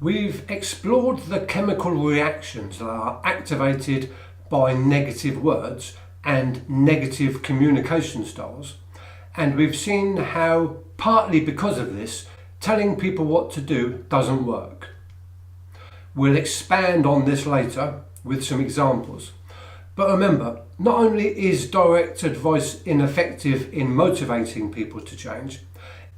We've explored the chemical reactions that are activated by negative words and negative communication styles, and we've seen how, partly because of this, telling people what to do doesn't work. We'll expand on this later with some examples. But remember, not only is direct advice ineffective in motivating people to change,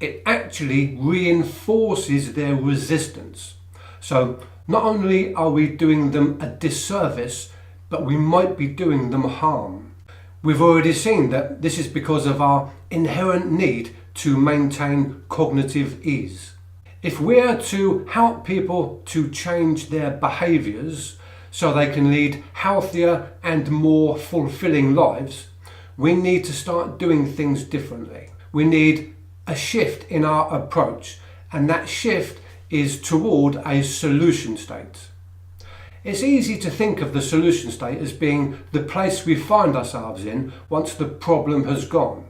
it actually reinforces their resistance. So not only are we doing them a disservice, but we might be doing them harm. We've already seen that this is because of our inherent need to maintain cognitive ease. If we're to help people to change their behaviours so they can lead healthier and more fulfilling lives, we need to start doing things differently. We need a shift in our approach, and that shift is toward a solution state. It's easy to think of the solution state as being the place we find ourselves in once the problem has gone.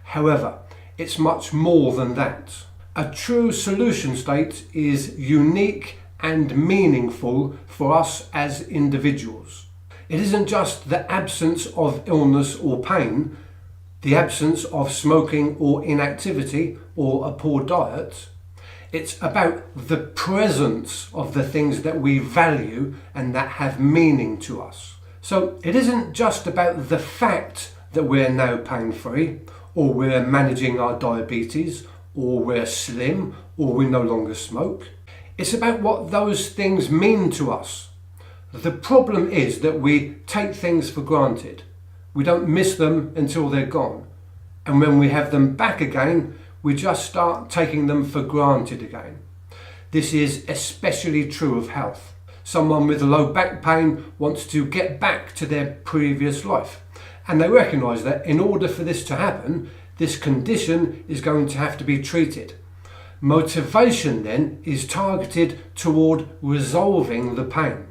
However, it's much more than that. A true solution state is unique and meaningful for us as individuals. It isn't just the absence of illness or pain, the absence of smoking or inactivity or a poor diet. It's about the presence of the things that we value and that have meaning to us. So it isn't just about the fact that we're now pain-free, or we're managing our diabetes, or we're slim, or we no longer smoke. It's about what those things mean to us. The problem is that we take things for granted. We don't miss them until they're gone. And when we have them back again, we just start taking them for granted again. This is especially true of health. Someone with low back pain wants to get back to their previous life, and they recognise that in order for this to happen, this condition is going to have to be treated. Motivation then is targeted toward resolving the pain,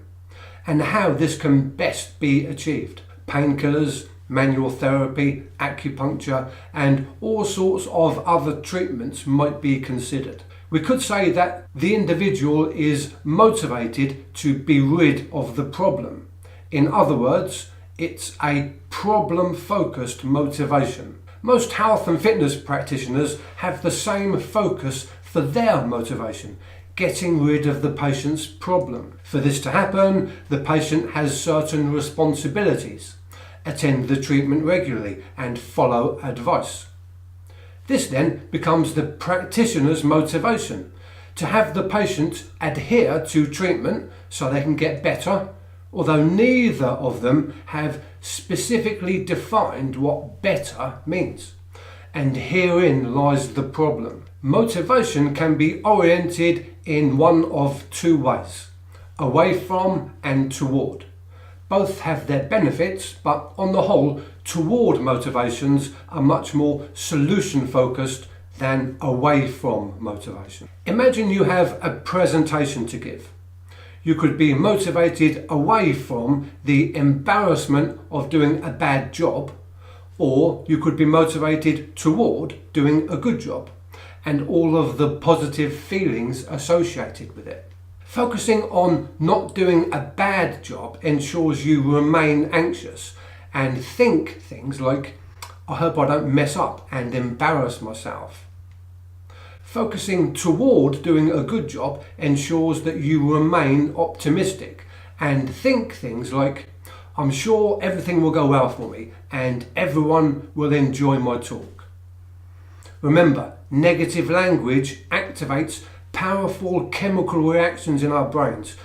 and how this can best be achieved. Painkillers, manual therapy, acupuncture, and all sorts of other treatments might be considered. We could say that the individual is motivated to be rid of the problem. In other words, it's a problem-focused motivation. Most health and fitness practitioners have the same focus for their motivation: getting rid of the patient's problem. For this to happen, the patient has certain responsibilities. Attend the treatment regularly and follow advice. This then becomes the practitioner's motivation: to have the patient adhere to treatment so they can get better, although neither of them have specifically defined what better means. And herein lies the problem. Motivation can be oriented in one of two ways: away from and toward. Both have their benefits, but on the whole, toward motivations are much more solution focused than away from motivation. Imagine you have a presentation to give. You could be motivated away from the embarrassment of doing a bad job, or you could be motivated toward doing a good job and all of the positive feelings associated with it. Focusing on not doing a bad job ensures you remain anxious and think things like, I hope I don't mess up and embarrass myself. Focusing toward doing a good job ensures that you remain optimistic and think things like, I'm sure everything will go well for me and everyone will enjoy my talk. Remember, negative language activates powerful chemical reactions in our brains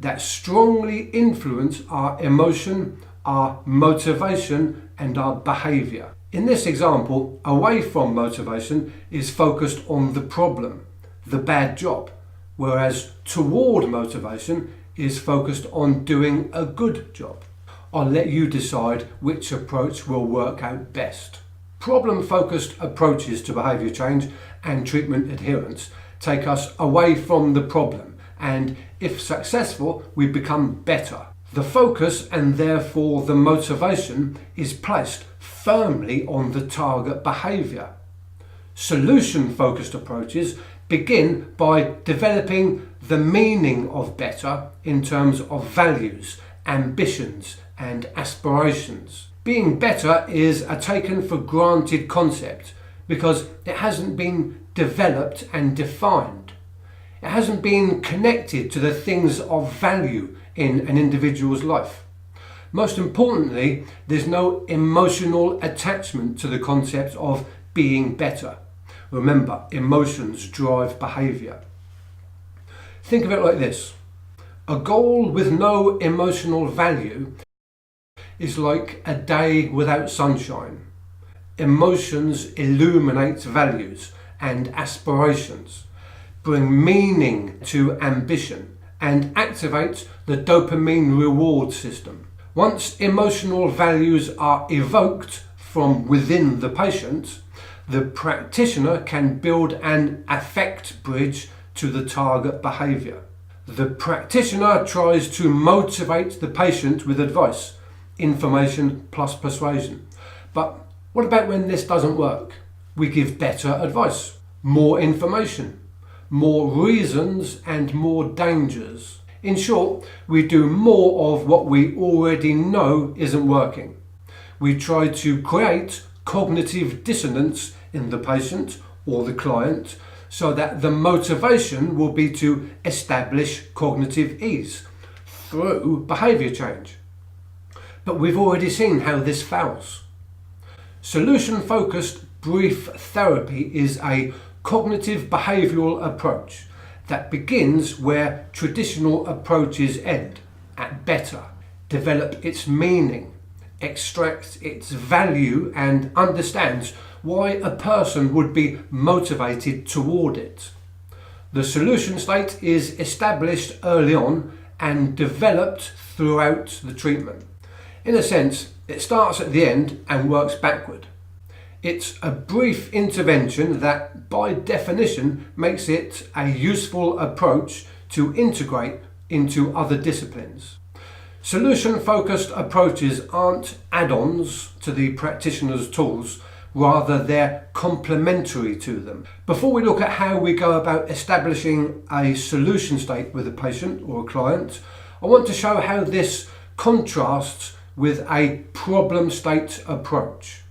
that strongly influence our emotion, our motivation, and our behaviour. In this example, away from motivation is focused on the problem, the bad job, whereas toward motivation is focused on doing a good job. I'll let you decide which approach will work out best. Problem-focused approaches to behaviour change and treatment adherence take us away from the problem, and if successful, we become better. The focus, and therefore the motivation, is placed firmly on the target behaviour. Solution-focused approaches begin by developing the meaning of better in terms of values, ambitions and aspirations. Being better is a taken for granted concept because it hasn't been developed and defined. It hasn't been connected to the things of value in an individual's life. Most importantly, there's no emotional attachment to the concept of being better. Remember, emotions drive behaviour. Think of it like this. A goal with no emotional value is like a day without sunshine. Emotions illuminate values and aspirations, bring meaning to ambition, and activate the dopamine reward system. Once emotional values are evoked from within the patient, the practitioner can build an affect bridge to the target behaviour. The practitioner tries to motivate the patient with advice, information plus persuasion. But what about when this doesn't work? We give better advice, more information, more reasons and more dangers. In short, we do more of what we already know isn't working. We try to create cognitive dissonance in the patient or the client so that the motivation will be to establish cognitive ease through behaviour change. But we've already seen how this fails. Solution-focused brief therapy is a cognitive behavioural approach that begins where traditional approaches end, at better, develop its meaning, extracts its value and understands why a person would be motivated toward it. The solution state is established early on and developed throughout the treatment. In a sense, it starts at the end and works backward. It's a brief intervention that, by definition, makes it a useful approach to integrate into other disciplines. Solution-focused approaches aren't add-ons to the practitioner's tools, rather they're complementary to them. Before we look at how we go about establishing a solution state with a patient or a client, I want to show how this contrasts with a problem state approach.